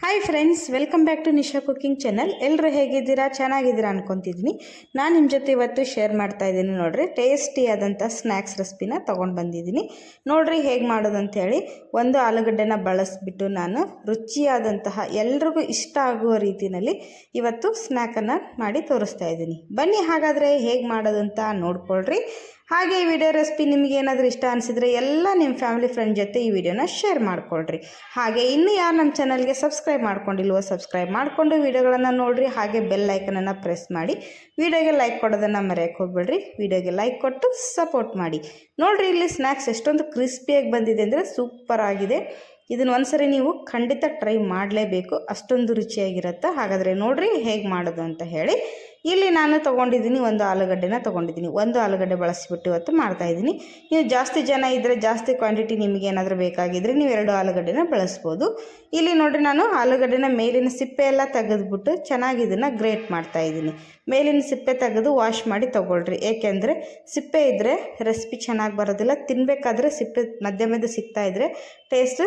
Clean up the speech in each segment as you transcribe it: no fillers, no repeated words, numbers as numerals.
Hi friends, welcome back to Nisha cooking channel. ಎಲ್ಲರೂ ಹೇಗಿದ್ದೀರಾ? ಚೆನ್ನಾಗಿದ್ದೀರಾ ಅನ್ಕೊತಿದ್ದೀನಿ. ನಾನು ನಿಮ್ಮ ಜೊತೆ ಇವತ್ತು ಶೇರ್ ಮಾಡ್ತಾ ಇದ್ದೀನಿ. ನೋಡ್ರಿ, ಟೇಸ್ಟಿ ಆದಂಥ ಸ್ನ್ಯಾಕ್ಸ್ ರೆಸಿಪಿನ ತೊಗೊಂಡು ಬಂದಿದ್ದೀನಿ. ನೋಡ್ರಿ ಹೇಗೆ ಮಾಡೋದಂತ ಹೇಳಿ. ಒಂದು ಆಲೂಗಡ್ಡೆನ ಬಳಸಿಬಿಟ್ಟು ನಾನು ರುಚಿಯಾದಂತಹ ಎಲ್ರಿಗೂ ಇಷ್ಟ ಆಗುವ ರೀತಿಯಲ್ಲಿ ಇವತ್ತು ಸ್ನ್ಯಾಕನ್ನು ಮಾಡಿ ತೋರಿಸ್ತಾ ಇದ್ದೀನಿ. ಬನ್ನಿ ಹಾಗಾದರೆ ಹೇಗೆ ಮಾಡೋದಂತ ನೋಡ್ಕೊಳ್ರಿ. ಹಾಗೆ ಈ ವಿಡಿಯೋ ರೆಸಿಪಿ ನಿಮಗೆ ಏನಾದರೂ ಇಷ್ಟ ಅನಿಸಿದರೆ ಎಲ್ಲ ನಿಮ್ಮ ಫ್ಯಾಮಿಲಿ ಫ್ರೆಂಡ್ ಜೊತೆ ಈ ವಿಡಿಯೋನ ಶೇರ್ ಮಾಡ್ಕೊಳ್ರಿ. ಹಾಗೆ ಇನ್ನೂ ಯಾರು ನಮ್ಮ ಚಾನಲ್ಗೆ ಸಬ್ಸ್ಕ್ರೈಬ್ ಮಾಡ್ಕೊಂಡಿಲ್ವೋ ಸಬ್ಸ್ಕ್ರೈಬ್ ಮಾಡಿಕೊಂಡು ವಿಡಿಯೋಗಳನ್ನು ನೋಡಿರಿ. ಹಾಗೆ ಬೆಲ್ ಐಕನನ್ನು ಪ್ರೆಸ್ ಮಾಡಿ ವಿಡಿಯೋಗೆ ಲೈಕ್ ಕೊಡೋದನ್ನು ಮರೆಯೋಕ್ಕೆ ಹೋಗ್ಬೇಡ್ರಿ. ವಿಡಿಯೋಗೆ ಲೈಕ್ ಕೊಟ್ಟು ಸಪೋರ್ಟ್ ಮಾಡಿ. ನೋಡಿರಿ, ಇಲ್ಲಿ ಸ್ನ್ಯಾಕ್ಸ್ ಎಷ್ಟೊಂದು ಕ್ರಿಸ್ಪಿಯಾಗಿ ಬಂದಿದೆ ಅಂದರೆ ಸೂಪರ್ ಆಗಿದೆ. ಇದನ್ನು ಒಂದ್ಸರಿ ನೀವು ಖಂಡಿತ ಟ್ರೈ ಮಾಡಲೇಬೇಕು, ಅಷ್ಟೊಂದು ರುಚಿಯಾಗಿರುತ್ತೆ. ಹಾಗಾದರೆ ನೋಡಿರಿ ಹೇಗೆ ಮಾಡೋದು ಅಂತ ಹೇಳಿ. ಇಲ್ಲಿ ನಾನು ತೊಗೊಂಡಿದ್ದೀನಿ, ಒಂದು ಆಲೂಗಡ್ಡೆನ ತೊಗೊಂಡಿದ್ದೀನಿ. ಒಂದು ಆಲೂಗಡ್ಡೆ ಬಳಸಿಬಿಟ್ಟು ಇವತ್ತು ಮಾಡ್ತಾಯಿದ್ದೀನಿ. ನೀವು ಜಾಸ್ತಿ ಜನ ಇದ್ದರೆ, ಜಾಸ್ತಿ ಕ್ವಾಂಟಿಟಿ ನಿಮಗೆ ಏನಾದರೂ ಬೇಕಾಗಿದ್ದರೆ ನೀವು 2 ಆಲೂಗಡ್ಡೆನ ಬಳಸ್ಬೋದು. ಇಲ್ಲಿ ನೋಡಿರಿ, ನಾನು ಆಲೂಗಡ್ಡೆನ ಮೇಲಿನ ಸಿಪ್ಪೆ ಎಲ್ಲ ತೆಗೆದುಬಿಟ್ಟು ಚೆನ್ನಾಗಿ ಇದನ್ನು ಗ್ರೇಟ್ ಮಾಡ್ತಾಯಿದ್ದೀನಿ. ಮೇಲಿನ ಸಿಪ್ಪೆ ತೆಗೆದು ವಾಶ್ ಮಾಡಿ ತೊಗೊಳ್ರಿ. ಏಕೆಂದರೆ ಸಿಪ್ಪೆ ಇದ್ದರೆ ರೆಸಿಪಿ ಚೆನ್ನಾಗಿ ಬರೋದಿಲ್ಲ. ತಿನ್ನಬೇಕಾದ್ರೆ ಸಿಪ್ಪೆ ಮಧ್ಯೆ ಮಧ್ಯೆ ಸಿಗ್ತಾಯಿದ್ರೆ ಟೇಸ್ಟ್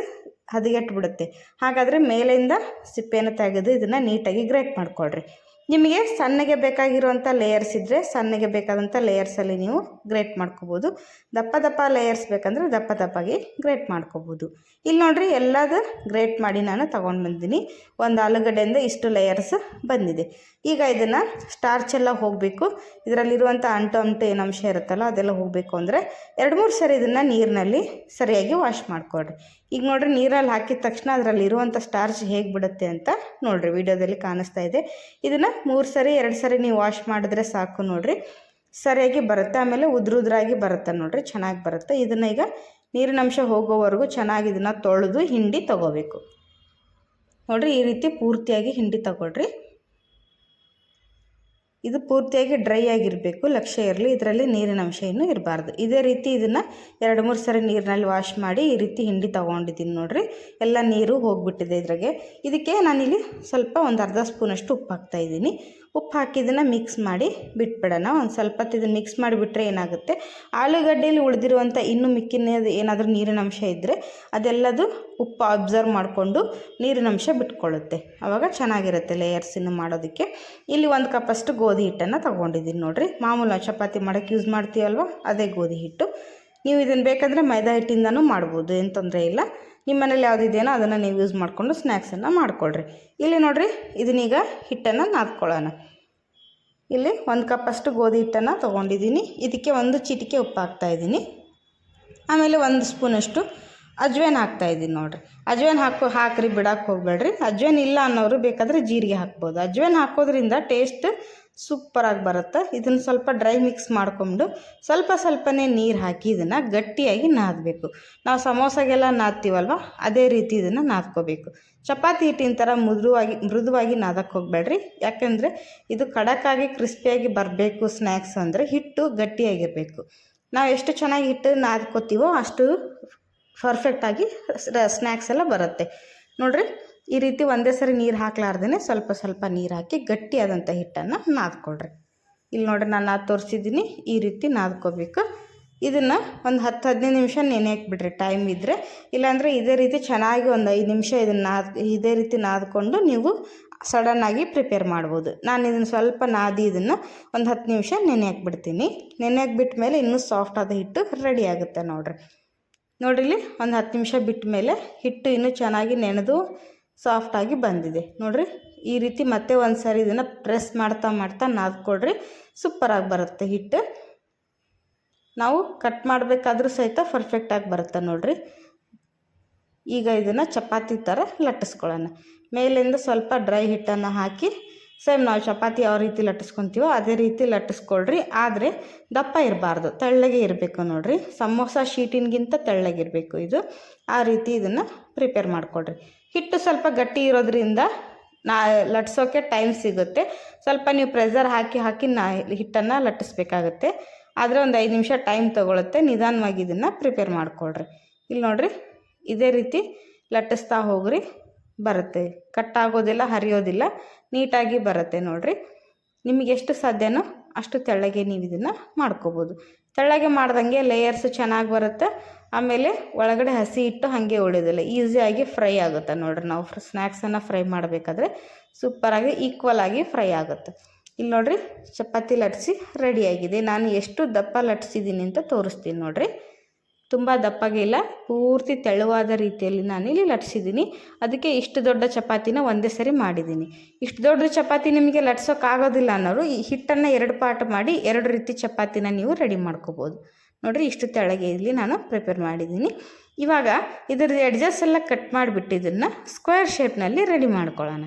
ಹದಗೆಟ್ಬಿಡುತ್ತೆ. ಹಾಗಾದರೆ ಮೇಲಿಂದ ಸಿಪ್ಪೆಯನ್ನು ತೆಗೆದು ಇದನ್ನು ನೀಟಾಗಿ ಗ್ರೇಟ್ ಮಾಡ್ಕೊಳ್ರಿ. ನಿಮಗೆ ಸಣ್ಣಗೆ ಬೇಕಾಗಿರುವಂಥ ಲೇಯರ್ಸ್ ಇದ್ದರೆ ಸಣ್ಣಗೆ ಬೇಕಾದಂಥ ಲೇಯರ್ಸಲ್ಲಿ ನೀವು ಗ್ರೇಟ್ ಮಾಡ್ಕೋಬೋದು. ದಪ್ಪ ದಪ್ಪ ಲೇಯರ್ಸ್ ಬೇಕಂದರೆ ದಪ್ಪ ದಪ್ಪಾಗಿ ಗ್ರೇಟ್ ಮಾಡ್ಕೋಬೋದು. ಇಲ್ಲಿ ನೋಡಿರಿ, ಎಲ್ಲದು ಗ್ರೇಟ್ ಮಾಡಿ ನಾನು ತೊಗೊಂಡು ಬಂದಿದ್ದೀನಿ. ಒಂದು ಆಲೂಗಡ್ಡೆಯಿಂದ ಇಷ್ಟು ಲೇಯರ್ಸ್ ಬಂದಿದೆ. ಈಗ ಇದನ್ನು ಸ್ಟಾರ್ಚ್ ಎಲ್ಲ ಹೋಗಬೇಕು. ಇದರಲ್ಲಿರುವಂಥ ಅಂಟು ಏನು ಅಂಶ ಇರುತ್ತಲ್ಲ ಅದೆಲ್ಲ ಹೋಗಬೇಕು ಅಂದರೆ 2-3 ಸರಿ ಇದನ್ನು ನೀರಿನಲ್ಲಿ ಸರಿಯಾಗಿ ವಾಶ್ ಮಾಡಿಕೊಡ್ರಿ. ಈಗ ನೋಡಿರಿ, ನೀರಲ್ಲಿ ಹಾಕಿದ ತಕ್ಷಣ ಅದರಲ್ಲಿ ಇರುವಂಥ ಸ್ಟಾರ್ಚ್ ಹೇಗೆ ಬಿಡುತ್ತೆ ಅಂತ ನೋಡಿರಿ, ವಿಡಿಯೋದಲ್ಲಿ ಕಾಣಿಸ್ತಾ ಇದೆ. ಇದನ್ನು 3 ಸರಿ 2 ಸರಿ ನೀವು ವಾಶ್ ಮಾಡಿದ್ರೆ ಸಾಕು. ನೋಡಿರಿ, ಸರಿಯಾಗಿ ಬರುತ್ತೆ. ಆಮೇಲೆ ಉದ್ರಾಗಿ ಬರುತ್ತೆ. ನೋಡಿರಿ, ಚೆನ್ನಾಗಿ ಬರುತ್ತೆ. ಇದನ್ನು ಈಗ ನೀರಿನಂಶ ಹೋಗೋವರೆಗೂ ಚೆನ್ನಾಗಿ ಇದನ್ನು ತೊಳೆದು ಹಿಂಡಿ ತಗೋಬೇಕು. ನೋಡಿರಿ, ಈ ರೀತಿ ಪೂರ್ತಿಯಾಗಿ ಹಿಂಡಿ ತಗೊಳ್ರಿ. ಇದು ಪೂರ್ತಿಯಾಗಿ ಡ್ರೈ ಆಗಿರಬೇಕು, ಲಕ್ಷ್ಯ ಇರಲಿ. ಇದರಲ್ಲಿ ನೀರಿನ ಅಂಶ ಇನ್ನೂ ಇರಬಾರ್ದು. ಇದೇ ರೀತಿ ಇದನ್ನು 2-3 ಸರಿ ನೀರಿನಲ್ಲಿ ವಾಶ್ ಮಾಡಿ ಈ ರೀತಿ ಹಿಂಡಿ ತೊಗೊಂಡಿದ್ದೀನಿ. ನೋಡಿರಿ, ಎಲ್ಲ ನೀರು ಹೋಗಿಬಿಟ್ಟಿದೆ ಇದ್ರಾಗೆ. ಇದಕ್ಕೆ ನಾನಿಲ್ಲಿ ಸ್ವಲ್ಪ ಒಂದು ಅರ್ಧ ಸ್ಪೂನಷ್ಟು ಉಪ್ಪು ಹಾಕ್ತಾಯಿದ್ದೀನಿ. ಉಪ್ಪು ಹಾಕಿ ಇದನ್ನು ಮಿಕ್ಸ್ ಮಾಡಿ ಬಿಟ್ಬಿಡೋಣ. ಒಂದು ಸ್ವಲ್ಪ ಇದನ್ನು ಮಿಕ್ಸ್ ಮಾಡಿಬಿಟ್ರೆ ಏನಾಗುತ್ತೆ, ಆಲೂಗಡ್ಡೆಯಲ್ಲಿ ಉಳಿದಿರುವಂಥ ಇನ್ನೂ ಮಿಕ್ಕಿನ ಏನಾದರೂ ನೀರಿನ ಅಂಶ ಇದ್ದರೆ ಅದೆಲ್ಲದು ಉಪ್ಪು ಅಬ್ಸರ್ವ್ ಮಾಡಿಕೊಂಡು ನೀರಿನ ಅಂಶ ಬಿಟ್ಕೊಳ್ಳುತ್ತೆ. ಆವಾಗ ಚೆನ್ನಾಗಿರುತ್ತೆ ಲೇಯರ್ಸನ್ನು ಮಾಡೋದಕ್ಕೆ. ಇಲ್ಲಿ 1 ಕಪ್ಪಷ್ಟು ಗೋಧಿ ಹಿಟ್ಟನ್ನು ತೊಗೊಂಡಿದ್ದೀನಿ. ನೋಡಿರಿ, ಮಾಮೂಲು ಚಪಾತಿ ಮಾಡೋಕ್ಕೆ ಯೂಸ್ ಮಾಡ್ತೀವಲ್ವ ಅದೇ ಗೋಧಿ ಹಿಟ್ಟು. ನೀವು ಇದನ್ನು ಬೇಕಂದರೆ ಮೈದಾ ಹಿಟ್ಟಿಂದನೂ ಮಾಡ್ಬೋದು, ಏನು ತೊಂದರೆ ಇಲ್ಲ. ನಿಮ್ಮ ಮನೇಲಿ ಯಾವುದಿದೆಯೋ ಅದನ್ನು ನೀವು ಯೂಸ್ ಮಾಡಿಕೊಂಡು ಸ್ನ್ಯಾಕ್ಸನ್ನು ಮಾಡಿಕೊಳ್ರಿ. ಇಲ್ಲಿ ನೋಡಿರಿ, ಇದನ್ನೀಗ ಹಿಟ್ಟನ್ನು ನಾದ್ಕೊಳ್ಳೋಣ. ಇಲ್ಲಿ 1 ಕಪ್ಪಷ್ಟು ಗೋಧಿ ಹಿಟ್ಟನ್ನು ತೊಗೊಂಡಿದ್ದೀನಿ. ಇದಕ್ಕೆ 1 ಚಿಟಿಕೆ ಉಪ್ಪು ಹಾಕ್ತಾಯಿದ್ದೀನಿ. ಆಮೇಲೆ 1 ಸ್ಪೂನಷ್ಟು ಅಜ್ವೇನ್ ಹಾಕ್ತಾಯಿದ್ದೀನಿ. ನೋಡಿರಿ, ಅಜ್ವೇನ್ ಹಾಕ್ರಿ, ಬಿಡೋಕ್ಕೆ ಹೋಗಬೇಡ್ರಿ. ಅಜ್ವೇನ್ ಇಲ್ಲ ಅನ್ನೋರು ಬೇಕಾದರೆ ಜೀರಿಗೆ ಹಾಕ್ಬೋದು. ಅಜ್ವೇನ್ ಹಾಕೋದ್ರಿಂದ ಟೇಸ್ಟ್ ಸೂಪರಾಗಿ ಬರುತ್ತೆ. ಇದನ್ನು ಸ್ವಲ್ಪ ಡ್ರೈ ಮಿಕ್ಸ್ ಮಾಡಿಕೊಂಡು ಸ್ವಲ್ಪನೇ ನೀರು ಹಾಕಿ ಇದನ್ನು ಗಟ್ಟಿಯಾಗಿ ನಾದಬೇಕು. ನಾವು ಸಮೋಸಾಗೆಲ್ಲ ನಾದ್ತೀವಲ್ವ ಅದೇ ರೀತಿ ಇದನ್ನು ನಾದ್ಕೋಬೇಕು. ಚಪಾತಿ ಹಿಟ್ಟಿನ ಥರ ಮೃದುವಾಗಿ ನಾದಕ್ಕೆ ಹೋಗಬೇಡ್ರಿ. ಯಾಕೆಂದರೆ ಇದು ಖಡಕ್ಕಾಗಿ ಕ್ರಿಸ್ಪಿಯಾಗಿ ಬರಬೇಕು. ಸ್ನ್ಯಾಕ್ಸ್ ಅಂದರೆ ಹಿಟ್ಟು ಗಟ್ಟಿಯಾಗಿರಬೇಕು. ನಾವು ಎಷ್ಟು ಚೆನ್ನಾಗಿ ಹಿಟ್ಟು ನಾದ್ಕೋತೀವೋ ಅಷ್ಟು ಪರ್ಫೆಕ್ಟಾಗಿ ಸ್ನ್ಯಾಕ್ಸ್ ಎಲ್ಲ ಬರುತ್ತೆ. ನೋಡಿರಿ, ಈ ರೀತಿ ಒಂದೇ ಸರಿ ನೀರು ಹಾಕ್ಲಾರ್ದೇ ಸ್ವಲ್ಪ ನೀರು ಹಾಕಿ ಗಟ್ಟಿಯಾದಂಥ ಹಿಟ್ಟನ್ನು ನಾದ್ಕೊಳ್ರಿ. ಇಲ್ಲಿ ನೋಡಿರಿ, ನಾನು ತೋರಿಸಿದ್ದೀನಿ. ಈ ರೀತಿ ನಾದ್ಕೋಬೇಕು. ಇದನ್ನು ಒಂದು 10-15 ನಿಮಿಷ ನೆನೆಯಕ್ಕೆ ಬಿಡ್ರಿ, ಟೈಮ್ ಇದ್ದರೆ. ಇಲ್ಲಾಂದರೆ ಇದೇ ರೀತಿ ಚೆನ್ನಾಗಿ ಒಂದು 5 ನಿಮಿಷ ಇದನ್ನು ಇದೇ ರೀತಿ ನಾದ್ಕೊಂಡು ನೀವು ಸಡನ್ನಾಗಿ ಪ್ರಿಪೇರ್ ಮಾಡ್ಬೋದು. ನಾನು ಇದನ್ನು ಸ್ವಲ್ಪ ನಾದಿ ಇದನ್ನು ಒಂದು 10 ನಿಮಿಷ ನೆನೆಯಕ್ಕೆ ಬಿಡ್ತೀನಿ. ನೆನೆಯಕ್ಕೆ ಬಿಟ್ಟ ಮೇಲೆ ಇನ್ನೂ ಸಾಫ್ಟ್ ಆದ ಹಿಟ್ಟು ರೆಡಿ ಆಗುತ್ತೆ. ನೋಡಿರಿ, ಇಲ್ಲಿ ಒಂದು 10 ನಿಮಿಷ ಬಿಟ್ಟ ಮೇಲೆ ಹಿಟ್ಟು ಇನ್ನೂ ಚೆನ್ನಾಗಿ ನೆನೆದು ಸಾಫ್ಟಾಗಿ ಬಂದಿದೆ. ನೋಡಿರಿ, ಈ ರೀತಿ ಮತ್ತೆ ಒಂದು ಸಾರಿ ಇದನ್ನು ಪ್ರೆಸ್ ಮಾಡ್ತಾ ನಾದ್ಕೊಳ್ರಿ. ಸೂಪರಾಗಿ ಬರುತ್ತೆ ಹಿಟ್ಟು. ನಾವು ಕಟ್ ಮಾಡಬೇಕಾದ್ರೂ ಸಹಿತ ಪರ್ಫೆಕ್ಟಾಗಿ ಬರುತ್ತೆ. ನೋಡಿರಿ, ಈಗ ಇದನ್ನು ಚಪಾತಿ ಥರ ಲಟ್ಟಿಸ್ಕೊಳ್ಳೋಣ. ಮೇಲಿಂದ ಸ್ವಲ್ಪ ಡ್ರೈ ಹಿಟ್ಟನ್ನು ಹಾಕಿ ಸೇಮ್ ನಾವು ಚಪಾತಿ ಯಾವ ರೀತಿ ಲಟ್ಟಿಸ್ಕೊತೀವೋ ಅದೇ ರೀತಿ ಲಟ್ಟಿಸ್ಕೊಳ್ರಿ. ಆದರೆ ದಪ್ಪ ಇರಬಾರ್ದು, ತೆಳ್ಳಗೆ ಇರಬೇಕು. ನೋಡಿರಿ, ಸಮೋಸ ಶೀಟಿನ್ಗಿಂತ ತೆಳ್ಳಗಿರಬೇಕು ಇದು. ಆ ರೀತಿ ಇದನ್ನು ಪ್ರಿಪೇರ್ ಮಾಡಿಕೊಡ್ರಿ. ಹಿಟ್ಟು ಸ್ವಲ್ಪ ಗಟ್ಟಿ ಇರೋದ್ರಿಂದ ಲಟ್ಸೋಕ್ಕೆ ಟೈಮ್ ಸಿಗುತ್ತೆ. ಸ್ವಲ್ಪ ನೀವು ಪ್ರೆಷರ್ ಹಾಕಿ ಹಿಟ್ಟನ್ನು ಲಟ್ಟಿಸ್ಬೇಕಾಗತ್ತೆ. ಆದರೆ ಒಂದು 5 ನಿಮಿಷ ಟೈಮ್ ತೊಗೊಳುತ್ತೆ. ನಿಧಾನವಾಗಿ ಇದನ್ನು ಪ್ರಿಪೇರ್ ಮಾಡಿಕೊಡ್ರಿ. ಇಲ್ಲಿ ನೋಡಿರಿ, ಇದೇ ರೀತಿ ಲಟ್ಟಿಸ್ತಾ ಹೋಗ್ರಿ. ಬರುತ್ತೆ, ಕಟ್ಟಾಗೋದಿಲ್ಲ, ಹರಿಯೋದಿಲ್ಲ, ನೀಟಾಗಿ ಬರುತ್ತೆ. ನೋಡಿರಿ, ನಿಮಗೆ ಎಷ್ಟು ಸಾಧ್ಯನೋ ಅಷ್ಟು ತೆಳ್ಳಗೆ ನೀವು ಇದನ್ನು ಮಾಡ್ಕೋಬೋದು. ತೆಳ್ಳಗೆ ಮಾಡ್ದಂಗೆ ಲೇಯರ್ಸ್ ಚೆನ್ನಾಗಿ ಬರುತ್ತೆ. ಆಮೇಲೆ ಒಳಗಡೆ ಹಸಿ ಹಿಟ್ಟು ಹಾಗೆ ಉಳಿಯೋದಿಲ್ಲ, ಈಸಿಯಾಗಿ ಫ್ರೈ ಆಗುತ್ತೆ ನೋಡಿರಿ. ನಾವು ಸ್ನ್ಯಾಕ್ಸನ್ನು ಫ್ರೈ ಮಾಡಬೇಕಾದ್ರೆ ಸೂಪರಾಗಿ ಈಕ್ವಲಾಗಿ ಫ್ರೈ ಆಗುತ್ತೆ. ಇಲ್ಲಿ ನೋಡಿರಿ ಚಪಾತಿ ಲಟ್ಸಿ ರೆಡಿಯಾಗಿದೆ. ನಾನು ಎಷ್ಟು ದಪ್ಪ ಲಟ್ಸಿದ್ದೀನಿ ಅಂತ ತೋರಿಸ್ತೀನಿ ನೋಡಿರಿ. ತುಂಬ ದಪ್ಪಗೆ ಇಲ್ಲ, ಪೂರ್ತಿ ತೆಳುವಾದ ರೀತಿಯಲ್ಲಿ ನಾನಿಲ್ಲಿ ಲಟ್ಸಿದ್ದೀನಿ. ಅದಕ್ಕೆ ಇಷ್ಟು ದೊಡ್ಡ ಚಪಾತಿನ ಒಂದೇ ಸರಿ ಮಾಡಿದ್ದೀನಿ. ಇಷ್ಟು ದೊಡ್ಡ ಚಪಾತಿ ನಿಮಗೆ ಲಟ್ಸೋಕ್ಕಾಗೋದಿಲ್ಲ ಅನ್ನೋರು ಈ ಹಿಟ್ಟನ್ನು 2 ಪಾರ್ಟ್ ಮಾಡಿ 2 ರೀತಿ ಚಪಾತಿನ ನೀವು ರೆಡಿ ಮಾಡ್ಕೋಬೋದು ನೋಡಿರಿ. ಇಷ್ಟು ತೆಳಗೆ ಇಲ್ಲಿ ನಾನು ಪ್ರಿಪೇರ್ ಮಾಡಿದ್ದೀನಿ. ಇವಾಗ ಇದ್ರದ್ದು ಎಡ್ಜಸ್ ಎಲ್ಲ ಕಟ್ ಮಾಡಿಬಿಟ್ಟು ಇದನ್ನು ಸ್ಕ್ವೇರ್ ಶೇಪ್ನಲ್ಲಿ ರೆಡಿ ಮಾಡ್ಕೊಳ್ಳೋಣ.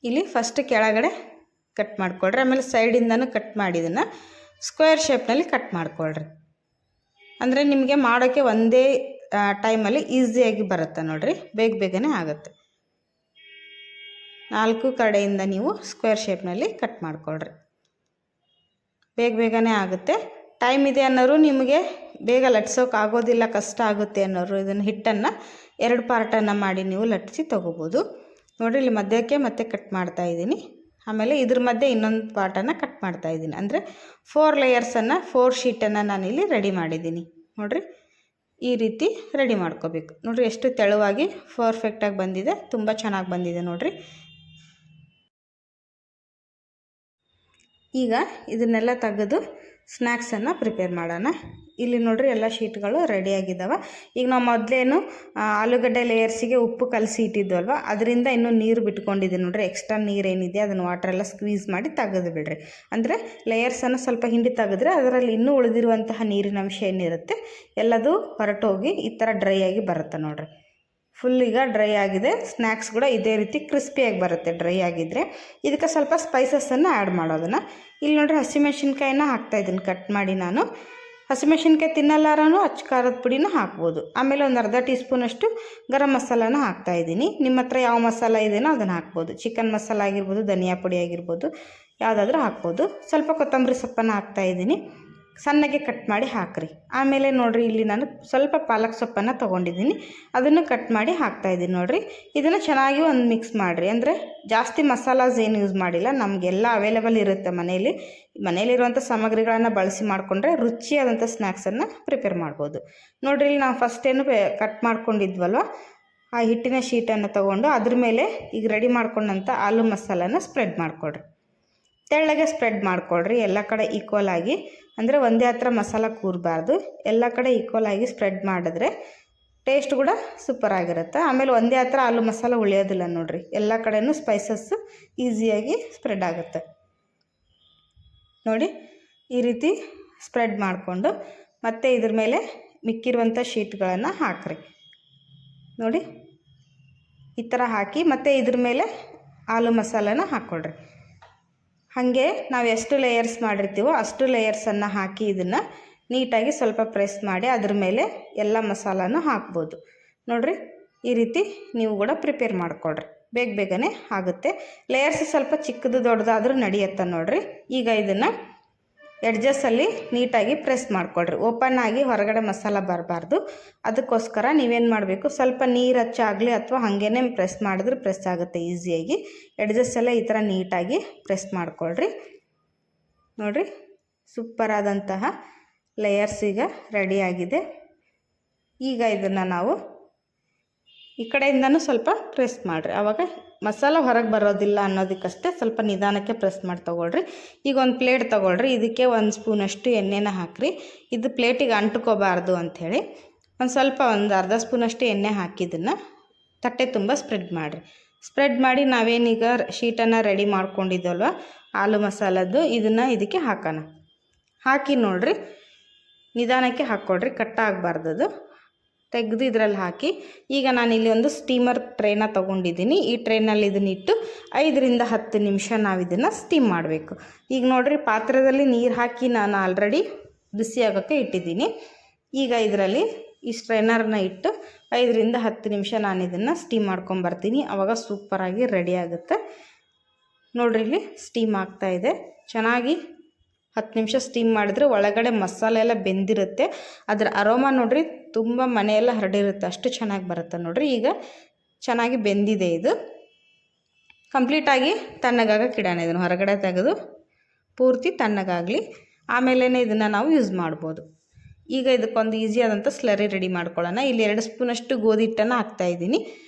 ಇಲ್ಲಿ ಫಸ್ಟ್ ಕೆಳಗಡೆ ಕಟ್ ಮಾಡ್ಕೊಳ್ರಿ, ಆಮೇಲೆ ಸೈಡಿಂದನೂ ಕಟ್ ಮಾಡಿ ಇದನ್ನು ಸ್ಕ್ವೇರ್ ಶೇಪ್ನಲ್ಲಿ ಕಟ್ ಮಾಡ್ಕೊಳ್ರಿ. ಅಂದರೆ ನಿಮಗೆ ಮಾಡೋಕ್ಕೆ ಒಂದೇ ಟೈಮಲ್ಲಿ ಈಸಿಯಾಗಿ ಬರುತ್ತೆ ನೋಡಿರಿ, ಬೇಗನೆ ಆಗುತ್ತೆ. 4 ಕಡೆಯಿಂದ ನೀವು ಸ್ಕ್ವೇರ್ ಶೇಪ್ನಲ್ಲಿ ಕಟ್ ಮಾಡ್ಕೊಳ್ರಿ, ಬೇಗನೆ ಆಗುತ್ತೆ. ಟೈಮ್ ಇದೆ ಅನ್ನೋರು, ನಿಮಗೆ ಬೇಗ ಲಟ್ಸೋಕ್ಕಾಗೋದಿಲ್ಲ, ಕಷ್ಟ ಆಗುತ್ತೆ ಅನ್ನೋರು ಇದನ್ನು ಹಿಟ್ಟನ್ನು 2 ಪಾರ್ಟನ್ನು ಮಾಡಿ ನೀವು ಲಟ್ಟಿಸಿ ತೊಗೋಬೋದು ನೋಡಿರಿ. ಇಲ್ಲಿ ಮಧ್ಯಕ್ಕೆ ಮತ್ತೆ ಕಟ್ ಮಾಡ್ತಾಯಿದ್ದೀನಿ, ಆಮೇಲೆ ಇದ್ರ ಮಧ್ಯೆ ಇನ್ನೊಂದು ಪಾರ್ಟನ್ನು ಕಟ್ ಮಾಡ್ತಾಯಿದ್ದೀನಿ. ಅಂದರೆ 4 ಲೇಯರ್ಸನ್ನು 4 ಶೀಟನ್ನು ನಾನಿಲ್ಲಿ ರೆಡಿ ಮಾಡಿದ್ದೀನಿ ನೋಡಿರಿ. ಈ ರೀತಿ ರೆಡಿ ಮಾಡ್ಕೋಬೇಕು ನೋಡಿರಿ. ಎಷ್ಟು ತೆಳುವಾಗಿ ಪರ್ಫೆಕ್ಟಾಗಿ ಬಂದಿದೆ, ತುಂಬ ಚೆನ್ನಾಗಿ ಬಂದಿದೆ ನೋಡಿರಿ. ಈಗ ಇದನ್ನೆಲ್ಲ ತೆಗೆದು ಸ್ನ್ಯಾಕ್ಸನ್ನು ಪ್ರಿಪೇರ್ ಮಾಡೋಣ. ಇಲ್ಲಿ ನೋಡಿರಿ ಎಲ್ಲ ಶೀಟ್ಗಳು ರೆಡಿಯಾಗಿದ್ದಾವೆ. ಈಗ ನಾವು ಮೊದಲೇನು ಆಲೂಗಡ್ಡೆ ಲೇಯರ್ಸಿಗೆ ಉಪ್ಪು ಕಲಸಿ ಇಟ್ಟಿದ್ವಲ್ವ, ಅದರಿಂದ ಇನ್ನೂ ನೀರು ಬಿಟ್ಕೊಂಡಿದೆ ನೋಡಿರಿ. ಎಕ್ಸ್ಟ್ರಾ ನೀರೇನಿದೆ ಅದನ್ನು ವಾಟ್ರೆಲ್ಲ ಸ್ಕ್ವೀಸ್ ಮಾಡಿ ತೆಗೆದು ಬಿಡ್ರಿ. ಅಂದರೆ ಲೇಯರ್ಸನ್ನು ಸ್ವಲ್ಪ ಹಿಂಡಿ ತೆಗೆದ್ರೆ ಅದರಲ್ಲಿ ಇನ್ನೂ ಉಳಿದಿರುವಂತಹ ನೀರಿನ ಅಂಶ ಏನಿರುತ್ತೆ ಎಲ್ಲದೂ ಹೊರಟೋಗಿ ಈ ಥರ ಡ್ರೈ ಆಗಿ ಬರುತ್ತೆ ನೋಡಿರಿ. ಫುಲ್ ಈಗ ಡ್ರೈ ಆಗಿದೆ. ಸ್ನ್ಯಾಕ್ಸ್ ಕೂಡ ಇದೇ ರೀತಿ ಕ್ರಿಸ್ಪಿಯಾಗಿ ಬರುತ್ತೆ ಡ್ರೈ ಆಗಿದ್ದರೆ. ಇದಕ್ಕೆ ಸ್ವಲ್ಪ ಸ್ಪೈಸಸನ್ನು ಆ್ಯಡ್ ಮಾಡೋದನ್ನು ಇಲ್ಲಿ ನೋಡಿರಿ. ಹಸಿಮೆಣ್ಸಿನ್ಕಾಯಿನ ಹಾಕ್ತಾಯಿದ್ದೀನಿ ಕಟ್ ಮಾಡಿ. ನಾನು ಹಸಿಮೆಣ್ಸಿನ್ಕಾಯಿ ತಿನ್ನಲ್ಲಾರನೂ ಅಚ್ಚ ಖಾರದ ಪುಡಿನ ಹಾಕ್ಬೋದು. ಆಮೇಲೆ ಒಂದು ಅರ್ಧ ಟೀ ಸ್ಪೂನಷ್ಟು ಗರಂ ಮಸಾಲಾನ ಹಾಕ್ತಾಯಿದ್ದೀನಿ. ನಿಮ್ಮ ಹತ್ರ ಯಾವ ಮಸಾಲ ಇದೆಯೋ ಅದನ್ನು ಹಾಕ್ಬೋದು. ಚಿಕನ್ ಮಸಾಲ ಆಗಿರ್ಬೋದು, ಧನಿಯಾ ಪುಡಿ ಆಗಿರ್ಬೋದು, ಯಾವುದಾದ್ರೂ ಹಾಕ್ಬೋದು. ಸ್ವಲ್ಪ ಕೊತ್ತಂಬರಿ ಸೊಪ್ಪನ್ನು ಹಾಕ್ತಾಯಿದ್ದೀನಿ, ಸಣ್ಣಗೆ ಕಟ್ ಮಾಡಿ ಹಾಕ್ರಿ. ಆಮೇಲೆ ನೋಡಿರಿ ಇಲ್ಲಿ ನಾನು ಸ್ವಲ್ಪ ಪಾಲಕ್ ಸೊಪ್ಪನ್ನು ತೊಗೊಂಡಿದ್ದೀನಿ, ಅದನ್ನು ಕಟ್ ಮಾಡಿ ಹಾಕ್ತಾಯಿದ್ದೀನಿ ನೋಡಿರಿ. ಇದನ್ನು ಚೆನ್ನಾಗಿ ಒಂದು ಮಿಕ್ಸ್ ಮಾಡಿರಿ. ಅಂದರೆ ಜಾಸ್ತಿ ಮಸಾಲಾಸ್ ಏನು ಯೂಸ್ ಮಾಡಿಲ್ಲ, ನಮಗೆಲ್ಲ ಅವೈಲೇಬಲ್ ಇರುತ್ತೆ ಮನೇಲಿರುವಂಥ ಸಾಮಗ್ರಿಗಳನ್ನು ಬಳಸಿ ಮಾಡಿಕೊಂಡ್ರೆ ರುಚಿಯಾದಂಥ ಸ್ನ್ಯಾಕ್ಸನ್ನು ಪ್ರಿಪೇರ್ ಮಾಡ್ಬೋದು ನೋಡಿರಿ. ಇಲ್ಲಿ ನಾವು ಫಸ್ಟೇನು ಕಟ್ ಮಾಡ್ಕೊಂಡಿದ್ವಲ್ವ, ಆ ಹಿಟ್ಟಿನ ಶೀಟನ್ನು ತೊಗೊಂಡು ಅದ್ರ ಮೇಲೆ ಈಗ ರೆಡಿ ಮಾಡ್ಕೊಂಡಂಥ ಆಲೂ ಮಸಾಲಾನ ಸ್ಪ್ರೆಡ್ ಮಾಡಿಕೊಡ್ರಿ. ತೆಳ್ಳಗೆ ಸ್ಪ್ರೆಡ್ ಮಾಡಿಕೊಡ್ರಿ, ಎಲ್ಲ ಕಡೆ ಈಕ್ವಲ್ ಆಗಿ. ಅಂದರೆ ಒಂದೇ ಹತ್ರ ಮಸಾಲ ಕೂರಬಾರ್ದು, ಎಲ್ಲ ಕಡೆ ಈಕ್ವಲ್ ಆಗಿ ಸ್ಪ್ರೆಡ್ ಮಾಡಿದ್ರೆ ಟೇಸ್ಟ್ ಕೂಡ ಸೂಪರ್ ಆಗಿರುತ್ತೆ. ಆಮೇಲೆ ಒಂದೇ ಹತ್ರ ಆಲೂ ಮಸಾಲ ಉಳಿಯೋದಿಲ್ಲ ನೋಡಿರಿ, ಎಲ್ಲ ಕಡೆಯೂ ಸ್ಪೈಸಸ್ಸು ಈಸಿಯಾಗಿ ಸ್ಪ್ರೆಡ್ ಆಗುತ್ತೆ ನೋಡಿ. ಈ ರೀತಿ ಸ್ಪ್ರೆಡ್ ಮಾಡಿಕೊಂಡು ಮತ್ತೆ ಇದ್ರ ಮೇಲೆ ಮಿಕ್ಕಿರುವಂಥ ಶೀಟ್ಗಳನ್ನು ಹಾಕ್ರಿ ನೋಡಿ. ಈ ಥರ ಹಾಕಿ ಮತ್ತೆ ಇದ್ರ ಮೇಲೆ ಆಲೂ ಮಸಾಲನ ಹಾಕ್ಕೊಳ್ರಿ. ಹಾಗೆ ನಾವು ಎಷ್ಟು ಲೇಯರ್ಸ್ ಮಾಡಿರ್ತೀವೋ ಅಷ್ಟು ಲೇಯರ್ಸನ್ನು ಹಾಕಿ ಇದನ್ನು ನೀಟಾಗಿ ಸ್ವಲ್ಪ ಪ್ರೆಸ್ ಮಾಡಿ ಅದ್ರ ಮೇಲೆ ಎಲ್ಲ ಮಸಾಲನೂ ಹಾಕ್ಬೋದು ನೋಡಿರಿ. ಈ ರೀತಿ ನೀವು ಕೂಡ ಪ್ರಿಪೇರ್ ಮಾಡಿಕೊಡ್ರಿ, ಬೇಗನೆ ಆಗುತ್ತೆ. ಲೇಯರ್ಸ್ ಸ್ವಲ್ಪ ಚಿಕ್ಕದು ದೊಡ್ಡದಾದರೂ ನಡೆಯುತ್ತೆ ನೋಡಿರಿ. ಈಗ ಇದನ್ನು ಎಡ್ಜಸ್ಸಲ್ಲಿ ನೀಟಾಗಿ ಪ್ರೆಸ್ ಮಾಡಿಕೊಡ್ರಿ. ಓಪನ್ ಆಗಿ ಹೊರಗಡೆ ಮಸಾಲ ಬರಬಾರ್ದು. ಅದಕ್ಕೋಸ್ಕರ ನೀವೇನು ಮಾಡಬೇಕು, ಸ್ವಲ್ಪ ನೀರು ಹಚ್ಚಾಗಲಿ ಅಥವಾ ಹಾಗೇ ಪ್ರೆಸ್ ಮಾಡಿದ್ರೆ ಪ್ರೆಸ್ ಆಗುತ್ತೆ ಈಸಿಯಾಗಿ. ಎಡ್ಜಸ್ಸೆಲ್ಲ ಈ ಥರ ನೀಟಾಗಿ ಪ್ರೆಸ್ ಮಾಡಿಕೊಳ್ರಿ ನೋಡಿರಿ. ಸೂಪರಾದಂತಹ ಲೇಯರ್ಸ್ ಈಗ ರೆಡಿಯಾಗಿದೆ. ಈಗ ಇದನ್ನು ನಾವು ಈ ಕಡೆಯಿಂದನೂ ಸ್ವಲ್ಪ ಪ್ರೆಸ್ ಮಾಡಿರಿ, ಆವಾಗ ಮಸಾಲ ಹೊರಗೆ ಬರೋದಿಲ್ಲ ಅನ್ನೋದಕ್ಕಷ್ಟೇ ಸ್ವಲ್ಪ ನಿಧಾನಕ್ಕೆ ಪ್ರೆಸ್ ಮಾಡಿ ತೊಗೊಳ್ರಿ. ಈಗ ಒಂದು ಪ್ಲೇಟ್ ತೊಗೊಳ್ರಿ, ಇದಕ್ಕೆ 1 ಸ್ಪೂನಷ್ಟು ಎಣ್ಣೆನ ಹಾಕಿರಿ. ಇದು ಪ್ಲೇಟಿಗೆ ಅಂಟ್ಕೋಬಾರ್ದು ಅಂಥೇಳಿ ಒಂದು ಅರ್ಧ ಸ್ಪೂನಷ್ಟು ಎಣ್ಣೆ ಹಾಕಿದ್ದನ್ನು ತಟ್ಟೆ ತುಂಬ ಸ್ಪ್ರೆಡ್ ಮಾಡಿರಿ. ಸ್ಪ್ರೆಡ್ ಮಾಡಿ ನಾವೇನೀಗ ಶೀಟನ್ನು ರೆಡಿ ಮಾಡ್ಕೊಂಡಿದ್ದಲ್ವ ಆಲೂ ಮಸಾಲದ್ದು, ಇದನ್ನು ಇದಕ್ಕೆ ಹಾಕೋಣ. ಹಾಕಿ ನೋಡಿರಿ, ನಿಧಾನಕ್ಕೆ ಹಾಕ್ಕೊಡ್ರಿ, ಕಟ್ಟಾಗಬಾರ್ದದು. ತೆಗೆದು ಇದರಲ್ಲಿ ಹಾಕಿ ಈಗ ನಾನಿಲ್ಲಿ ಒಂದು ಸ್ಟೀಮರ್ ಟ್ರೇನ ತೊಗೊಂಡಿದ್ದೀನಿ. ಈ ಟ್ರೇನಲ್ಲಿ ಇದನ್ನಿಟ್ಟು 5 ರಿಂದ 10 ನಿಮಿಷ ನಾವು ಇದನ್ನು ಸ್ಟೀಮ್ ಮಾಡಬೇಕು. ಈಗ ನೋಡಿರಿ, ಪಾತ್ರೆಯಲ್ಲಿ ನೀರು ಹಾಕಿ ನಾನು ಆಲ್ರೆಡಿ ಬಿಸಿ ಆಗೋಕ್ಕೆ ಇಟ್ಟಿದ್ದೀನಿ. ಈಗ ಇದರಲ್ಲಿ ಈ ಸ್ಟ್ರೈನರ್ನ ಇಟ್ಟು 5 ರಿಂದ 10 ನಿಮಿಷ ನಾನು ಇದನ್ನು ಸ್ಟೀಮ್ ಮಾಡ್ಕೊಂಬರ್ತೀನಿ. ಆವಾಗ ಸೂಪರಾಗಿ ರೆಡಿ ಆಗುತ್ತೆ ನೋಡಿರಿ. ಇಲ್ಲಿ ಸ್ಟೀಮ್ ಆಗ್ತಾಯಿದೆ ಚೆನ್ನಾಗಿ. 10 ನಿಮಿಷ ಸ್ಟೀಮ್ ಮಾಡಿದ್ರೆ ಒಳಗಡೆ ಮಸಾಲೆ ಎಲ್ಲ ಬೆಂದಿರುತ್ತೆ, ಅದರ ಅರೋಮಾ ನೋಡಿರಿ ತುಂಬ ಮನೆಯೆಲ್ಲ ಹರಡಿರುತ್ತೆ, ಅಷ್ಟು ಚೆನ್ನಾಗಿ ಬರುತ್ತೆ ನೋಡಿರಿ. ಈಗ ಚೆನ್ನಾಗಿ ಬೆಂದಿದೆ, ಇದು ಕಂಪ್ಲೀಟಾಗಿ ತಣ್ಣಗಾಗಕ್ಕೆ ಇಡೋಣ. ಇದನ್ನು ಹೊರಗಡೆ ತೆಗೆದು ಪೂರ್ತಿ ತಣ್ಣಗಾಗಲಿ. ಆಮೇಲೆ ಇದನ್ನು ನಾವು ಯೂಸ್ ಮಾಡ್ಬೋದು. ಈಗ ಇದಕ್ಕೊಂದು ಈಸಿಯಾದಂಥ ಸ್ಲರಿ ರೆಡಿ ಮಾಡ್ಕೊಳ್ಳೋಣ. ಇಲ್ಲಿ 2 ಸ್ಪೂನಷ್ಟು ಗೋಧಿ ಹಿಟ್ಟನ್ನು ಹಾಕ್ತಾಯಿದ್ದೀನಿ,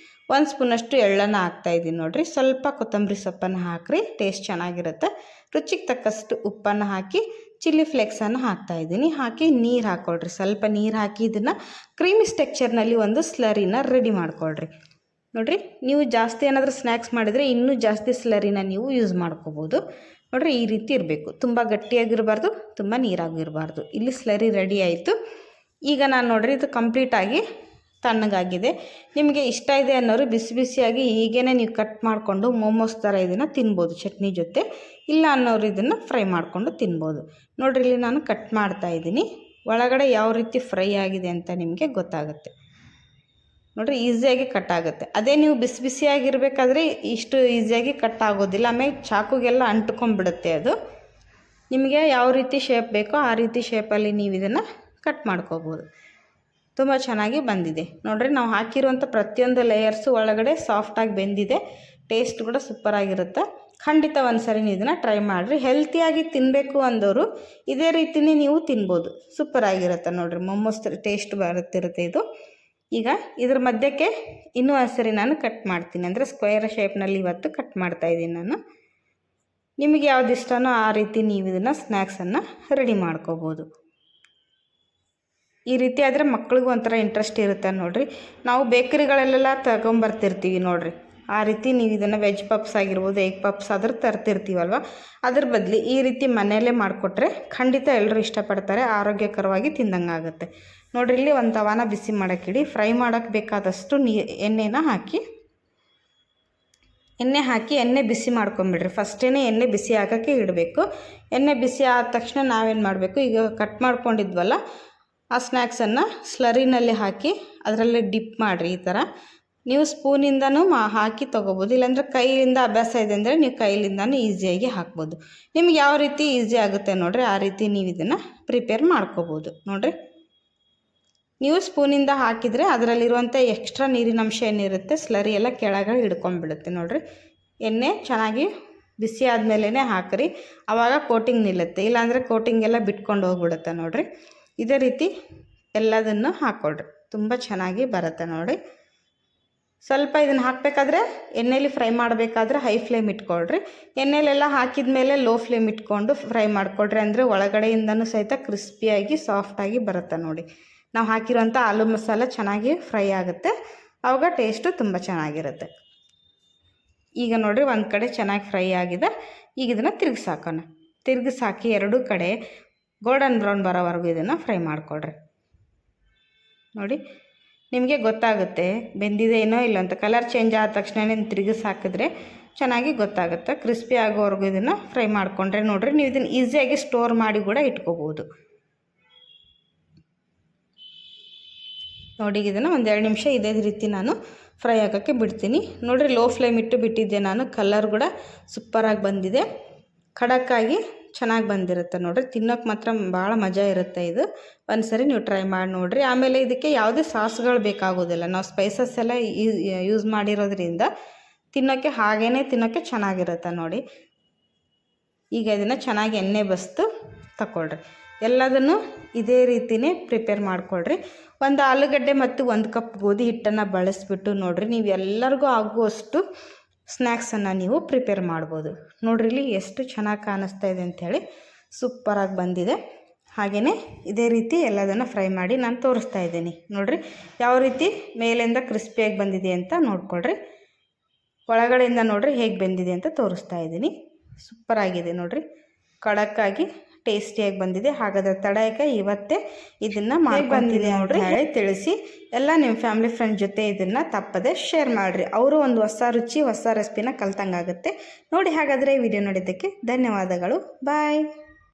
1 ಸ್ಪೂನಷ್ಟು ಎಳ್ಳನ್ನು ಹಾಕ್ತಾಯಿದ್ದೀನಿ ನೋಡಿರಿ. ಸ್ವಲ್ಪ ಕೊತ್ತಂಬರಿ ಸೊಪ್ಪನ್ನು ಹಾಕಿರಿ, ಟೇಸ್ಟ್ ಚೆನ್ನಾಗಿರುತ್ತೆ. ರುಚಿಗೆ ತಕ್ಕಷ್ಟು ಉಪ್ಪನ್ನು ಹಾಕಿ ಚಿಲ್ಲಿ ಫ್ಲೇಕ್ಸನ್ನು ಹಾಕ್ತಾಯಿದ್ದೀನಿ. ಹಾಕಿ ನೀರು ಹಾಕ್ಕೊಳ್ರಿ, ಸ್ವಲ್ಪ ನೀರು ಹಾಕಿ ಇದನ್ನು ಕ್ರೀಮಿ ಟೆಕ್ಸ್ಚರ್ನಲ್ಲಿ ಒಂದು ಸ್ಲರಿನ ರೆಡಿ ಮಾಡ್ಕೊಳ್ರಿ. ನೋಡಿರಿ, ನೀವು ಜಾಸ್ತಿ ಏನಾದರೂ ಸ್ನ್ಯಾಕ್ಸ್ ಮಾಡಿದರೆ ಇನ್ನೂ ಜಾಸ್ತಿ ಸ್ಲರಿನ ನೀವು ಯೂಸ್ ಮಾಡ್ಕೋಬೋದು. ನೋಡಿರಿ, ಈ ರೀತಿ ಇರಬೇಕು. ತುಂಬ ಗಟ್ಟಿಯಾಗಿರಬಾರ್ದು, ತುಂಬ ನೀರಾಗಿರಬಾರ್ದು. ಇಲ್ಲಿ ಸ್ಲರಿ ರೆಡಿ ಆಯಿತು. ಈಗ ನಾನು ನೋಡಿರಿ ಇದು ಕಂಪ್ಲೀಟಾಗಿ ತಣ್ಣಗಾಗಿದೆ. ನಿಮಗೆ ಇಷ್ಟ ಇದೆ ಅನ್ನೋರು ಬಿಸಿ ಬಿಸಿಯಾಗಿ ಹೀಗೇ ನೀವು ಕಟ್ ಮಾಡಿಕೊಂಡು ಮೋಮೋಸ್ ಥರ ಇದನ್ನು ತಿನ್ಬೋದು ಚಟ್ನಿ ಜೊತೆ. ಇಲ್ಲ ಅನ್ನೋರು ಇದನ್ನು ಫ್ರೈ ಮಾಡಿಕೊಂಡು ತಿನ್ಬೋದು. ನೋಡಿರಿ, ಇಲ್ಲಿ ನಾನು ಕಟ್ ಮಾಡ್ತಾಯಿದ್ದೀನಿ. ಒಳಗಡೆ ಯಾವ ರೀತಿ ಫ್ರೈ ಆಗಿದೆ ಅಂತ ನಿಮಗೆ ಗೊತ್ತಾಗುತ್ತೆ. ನೋಡಿರಿ, ಈಸಿಯಾಗಿ ಕಟ್ ಆಗುತ್ತೆ. ಅದೇ ನೀವು ಬಿಸಿ ಬಿಸಿಯಾಗಿರಬೇಕಾದ್ರೆ ಇಷ್ಟು ಈಸಿಯಾಗಿ ಕಟ್ ಆಗೋದಿಲ್ಲ. ಆಮೇಲೆ ಚಾಕುಗೆಲ್ಲ ಅಂಟ್ಕೊಂಡ್ಬಿಡುತ್ತೆ ಅದು. ನಿಮಗೆ ಯಾವ ರೀತಿ ಶೇಪ್ ಬೇಕೋ ಆ ರೀತಿ ಶೇಪಲ್ಲಿ ನೀವು ಇದನ್ನು ಕಟ್ ಮಾಡ್ಕೋಬೋದು. ತುಂಬ ಚೆನ್ನಾಗಿ ಬಂದಿದೆ ನೋಡಿರಿ. ನಾವು ಹಾಕಿರುವಂಥ ಪ್ರತಿಯೊಂದು ಲೇಯರ್ಸು ಒಳಗಡೆ ಸಾಫ್ಟಾಗಿ ಬೆಂದಿದೆ. ಟೇಸ್ಟ್ ಕೂಡ ಸೂಪರಾಗಿರುತ್ತೆ. ಖಂಡಿತ ಒಂದು ಸರಿ ನೀವು ಇದನ್ನು ಟ್ರೈ ಮಾಡಿರಿ. ಹೆಲ್ತಿಯಾಗಿ ತಿನ್ನಬೇಕು ಅಂದವರು ಇದೇ ರೀತಿಯೇ ನೀವು ತಿನ್ಬೋದು. ಸೂಪರಾಗಿರುತ್ತೆ ನೋಡಿರಿ, ಮೊಮೋಸ್ ಟೇಸ್ಟ್ ಬರುತ್ತಿರುತ್ತೆ ಇದು. ಈಗ ಇದ್ರ ಮಧ್ಯಕ್ಕೆ ಇನ್ನೂ ಸರಿ ನಾನು ಕಟ್ ಮಾಡ್ತೀನಿ, ಅಂದರೆ ಸ್ಕ್ವೇರ್ ಶೇಪ್ನಲ್ಲಿ ಇವತ್ತು ಕಟ್ ಮಾಡ್ತಾಯಿದ್ದೀನಿ ನಾನು. ನಿಮಗೆ ಯಾವ್ದು ಇಷ್ಟನೋ ಆ ರೀತಿ ನೀವು ಇದನ್ನು ಸ್ನ್ಯಾಕ್ಸನ್ನು ರೆಡಿ ಮಾಡ್ಕೋಬೋದು. ಈ ರೀತಿ ಆದರೆ ಮಕ್ಳಿಗೂ ಒಂಥರ ಇಂಟ್ರೆಸ್ಟ್ ಇರುತ್ತೆ ನೋಡಿರಿ. ನಾವು ಬೇಕರಿಗಳಲ್ಲೆಲ್ಲ ತಗೊಂಬರ್ತಿರ್ತೀವಿ ನೋಡಿರಿ, ಆ ರೀತಿ ನೀವು ಇದನ್ನು ವೆಜ್ ಪಪ್ಸ್ ಆಗಿರ್ಬೋದು, ಎಗ್ ಪಪ್ಸ್ ಆದರೂ ತರ್ತಿರ್ತೀವಲ್ವ. ಅದ್ರ ಬದಲು ಈ ರೀತಿ ಮನೆಯಲ್ಲೇ ಮಾಡಿಕೊಟ್ರೆ ಖಂಡಿತ ಎಲ್ಲರೂ ಇಷ್ಟಪಡ್ತಾರೆ, ಆರೋಗ್ಯಕರವಾಗಿ ತಿಂದಂಗೆ ಆಗುತ್ತೆ. ನೋಡಿರಿ, ಇಲ್ಲಿ ಒಂದು ತವಾನ ಬಿಸಿ ಮಾಡೋಕ್ಕಿಡಿ. ಫ್ರೈ ಮಾಡೋಕ್ಕೆ ಬೇಕಾದಷ್ಟು ಎಣ್ಣೆ ಹಾಕಿ ಎಣ್ಣೆ ಬಿಸಿ ಮಾಡ್ಕೊಂಬಿಡ್ರಿ. ಫಸ್ಟೇ ಎಣ್ಣೆ ಬಿಸಿ ಹಾಕೋಕ್ಕೆ ಇಡಬೇಕು. ಎಣ್ಣೆ ಬಿಸಿ ಆದ ತಕ್ಷಣ ನಾವೇನು ಮಾಡಬೇಕು, ಈಗ ಕಟ್ ಮಾಡ್ಕೊಂಡಿದ್ವಲ್ಲ ಆ ಸ್ನ್ಯಾಕ್ಸನ್ನು ಸ್ಲರಿನಲ್ಲಿ ಹಾಕಿ ಅದರಲ್ಲೇ ಡಿಪ್ ಮಾಡಿರಿ. ಈ ಥರ ನೀವು ಸ್ಪೂನಿಂದನೂ ಹಾಕಿ ತೊಗೋಬೋದು. ಇಲ್ಲಾಂದರೆ ಕೈಯಿಂದ ಅಭ್ಯಾಸ ಇದೆ ಅಂದರೆ ನೀವು ಕೈಲಿಂದನೂ ಈಸಿಯಾಗಿ ಹಾಕ್ಬೋದು. ನಿಮ್ಗೆ ಯಾವ ರೀತಿ ಈಸಿ ಆಗುತ್ತೆ ನೋಡಿರಿ ಆ ರೀತಿ ನೀವು ಇದನ್ನು ಪ್ರಿಪೇರ್ ಮಾಡ್ಕೋಬೋದು. ನೋಡಿರಿ, ನೀವು ಸ್ಪೂನಿಂದ ಹಾಕಿದರೆ ಅದರಲ್ಲಿರುವಂಥ ಎಕ್ಸ್ಟ್ರಾ ನೀರಿನಂಶ ಏನಿರುತ್ತೆ ಸ್ಲರಿ ಎಲ್ಲ ಕೆಳಗೆ ಹಿಡ್ಕೊಂಡ್ಬಿಡುತ್ತೆ. ನೋಡಿರಿ, ಎಣ್ಣೆ ಚೆನ್ನಾಗಿ ಬಿಸಿ ಆದಮೇಲೆ ಹಾಕಿರಿ, ಆವಾಗ ಕೋಟಿಂಗ್ ನಿಲ್ಲುತ್ತೆ. ಇಲ್ಲಾಂದರೆ ಕೋಟಿಂಗ್ ಎಲ್ಲ ಬಿಟ್ಕೊಂಡು ಹೋಗ್ಬಿಡುತ್ತೆ. ನೋಡಿರಿ, ಇದೇ ರೀತಿ ಎಲ್ಲದನ್ನು ಹಾಕ್ಕೊಳ್ರಿ, ತುಂಬ ಚೆನ್ನಾಗಿ ಬರುತ್ತೆ ನೋಡಿ. ಸ್ವಲ್ಪ ಇದನ್ನು ಹಾಕಬೇಕಾದ್ರೆ ಎಣ್ಣೆಲಿ ಫ್ರೈ ಮಾಡಬೇಕಾದ್ರೆ ಹೈ ಫ್ಲೇಮ್ ಇಟ್ಕೊಳ್ರಿ. ಎಣ್ಣೆಲೆಲ್ಲ ಹಾಕಿದ ಮೇಲೆ ಲೋ ಫ್ಲೇಮ್ ಇಟ್ಕೊಂಡು ಫ್ರೈ ಮಾಡ್ಕೊಳ್ರಿ, ಅಂದರೆ ಒಳಗಡೆಯಿಂದನೂ ಸಹಿತ ಕ್ರಿಸ್ಪಿಯಾಗಿ ಸಾಫ್ಟಾಗಿ ಬರುತ್ತೆ ನೋಡಿ. ನಾವು ಹಾಕಿರೋಂಥ ಆಲೂ ಮಸಾಲ ಚೆನ್ನಾಗಿ ಫ್ರೈ ಆಗುತ್ತೆ, ಆವಾಗ ಟೇಸ್ಟು ತುಂಬ ಚೆನ್ನಾಗಿರುತ್ತೆ. ಈಗ ನೋಡಿರಿ, ಒಂದು ಕಡೆ ಚೆನ್ನಾಗಿ ಫ್ರೈ ಆಗಿದೆ. ಈಗ ಇದನ್ನು ತಿರುಗಿಸಾಕಿ ಎರಡೂ ಕಡೆ ಗೋಲ್ಡನ್ ಬ್ರೌನ್ ಬರೋವರೆಗೂ ಇದನ್ನು ಫ್ರೈ ಮಾಡಿಕೊಡ್ರಿ. ನೋಡಿ, ನಿಮಗೆ ಗೊತ್ತಾಗುತ್ತೆ ಬೆಂದಿದೆಯೇನೋ ಇಲ್ಲ ಅಂತ. ಕಲರ್ ಚೇಂಜ್ ಆದ ತಕ್ಷಣ ತಿರುಗಿಸಿ ಹಾಕಿದ್ರೆ ಚೆನ್ನಾಗಿ ಗೊತ್ತಾಗುತ್ತೆ. ಕ್ರಿಸ್ಪಿ ಆಗೋವರೆಗೂ ಇದನ್ನು ಫ್ರೈ ಮಾಡಿಕೊಂಡ್ರೆ ನೋಡಿರಿ, ನೀವು ಇದನ್ನು ಈಸಿಯಾಗಿ ಸ್ಟೋರ್ ಮಾಡಿ ಕೂಡ ಇಟ್ಕೋಬೋದು. ನೋಡಿ, ಇದನ್ನು ಒಂದು 2 ನಿಮಿಷ ಇದೇ ರೀತಿ ನಾನು ಫ್ರೈ ಆಗೋಕ್ಕೆ ಬಿಡ್ತೀನಿ. ನೋಡಿರಿ, ಲೋ ಫ್ಲೇಮ್ ಇಟ್ಟು ಬಿಟ್ಟಿದ್ದೆ ನಾನು. ಕಲರ್ ಕೂಡ ಸೂಪರಾಗಿ ಬಂದಿದೆ, ಖಡಕ್ಕಾಗಿ ಚೆನ್ನಾಗಿ ಬಂದಿರುತ್ತೆ ನೋಡಿರಿ. ತಿನ್ನೋಕೆ ಮಾತ್ರ ಭಾಳ ಮಜಾ ಇರುತ್ತೆ ಇದು. ಒಂದು ಸರಿ ನೀವು ಟ್ರೈ ಮಾಡಿ ನೋಡಿರಿ. ಆಮೇಲೆ ಇದಕ್ಕೆ ಯಾವುದೇ ಸಾಸ್ಗಳು ಬೇಕಾಗೋದಿಲ್ಲ, ನಾವು ಸ್ಪೈಸಸ್ ಎಲ್ಲ ಯೂಸ್ ಮಾಡಿರೋದ್ರಿಂದ ತಿನ್ನೋಕ್ಕೆ ತಿನ್ನೋಕ್ಕೆ ಚೆನ್ನಾಗಿರುತ್ತೆ ನೋಡಿ. ಈಗ ಇದನ್ನು ಚೆನ್ನಾಗಿ ಎಣ್ಣೆ ಬಸ್ತು ತಗೊಳ್ರಿ. ಎಲ್ಲದನ್ನು ಇದೇ ರೀತಿಯೇ ಪ್ರಿಪೇರ್ ಮಾಡಿಕೊಳ್ರಿ. ಒಂದು ಆಲೂಗಡ್ಡೆ ಮತ್ತು 1 ಕಪ್ ಗೋಧಿ ಹಿಟ್ಟನ್ನು ಬಳಸಿಬಿಟ್ಟು ನೋಡಿರಿ, ನೀವು ಎಲ್ಲರಿಗೂ ಆಗುವಷ್ಟು ಸ್ನ್ಯಾಕ್ಸನ್ನು ನೀವು ಪ್ರಿಪೇರ್ ಮಾಡ್ಬೋದು. ನೋಡ್ರಿ, ಇಲ್ಲಿ ಎಷ್ಟು ಚೆನ್ನಾಗಿ ಕಾಣಿಸ್ತಾ ಇದೆ ಅಂಥೇಳಿ, ಸೂಪರಾಗಿ ಬಂದಿದೆ. ಹಾಗೆಯೇ ಇದೇ ರೀತಿ ಎಲ್ಲದನ್ನು ಫ್ರೈ ಮಾಡಿ ನಾನು ತೋರಿಸ್ತಾ ಇದ್ದೀನಿ. ನೋಡಿರಿ, ಯಾವ ರೀತಿ ಮೇಲಿಂದ ಕ್ರಿಸ್ಪಿಯಾಗಿ ಬಂದಿದೆ ಅಂತ ನೋಡ್ಕೊಳ್ರಿ. ಒಳಗಡೆಯಿಂದ ನೋಡಿರಿ ಹೇಗೆ ಬೆಂದಿದೆ ಅಂತ ತೋರಿಸ್ತಾ ಇದ್ದೀನಿ. ಸೂಪರಾಗಿದೆ ನೋಡಿರಿ, ಖಡಕ್ಕಾಗಿ ಟೇಸ್ಟಿಯಾಗಿ ಬಂದಿದೆ. ಹಾಗಾದರೆ ತಡೆಯೋಕ್ಕೆ ಇವತ್ತೇ ಇದನ್ನು ಮಾಡಿ ಬಂದಿದೆ ನೋಡಿರಿ ಹೇಳಿ ತಿಳಿಸಿ. ಎಲ್ಲ ನಿಮ್ಮ ಫ್ಯಾಮಿಲಿ ಫ್ರೆಂಡ್ ಜೊತೆ ಇದನ್ನು ತಪ್ಪದೆ ಶೇರ್ ಮಾಡಿರಿ. ಅವರು ಒಂದು ಹೊಸ ರುಚಿ ಹೊಸ ರೆಸಿಪಿನ ಕಲ್ತಂಗಾಗುತ್ತೆ ನೋಡಿ. ಹಾಗಾದರೆ ವಿಡಿಯೋ ನೋಡಿದ್ದಕ್ಕೆ ಧನ್ಯವಾದಗಳು. ಬಾಯ್.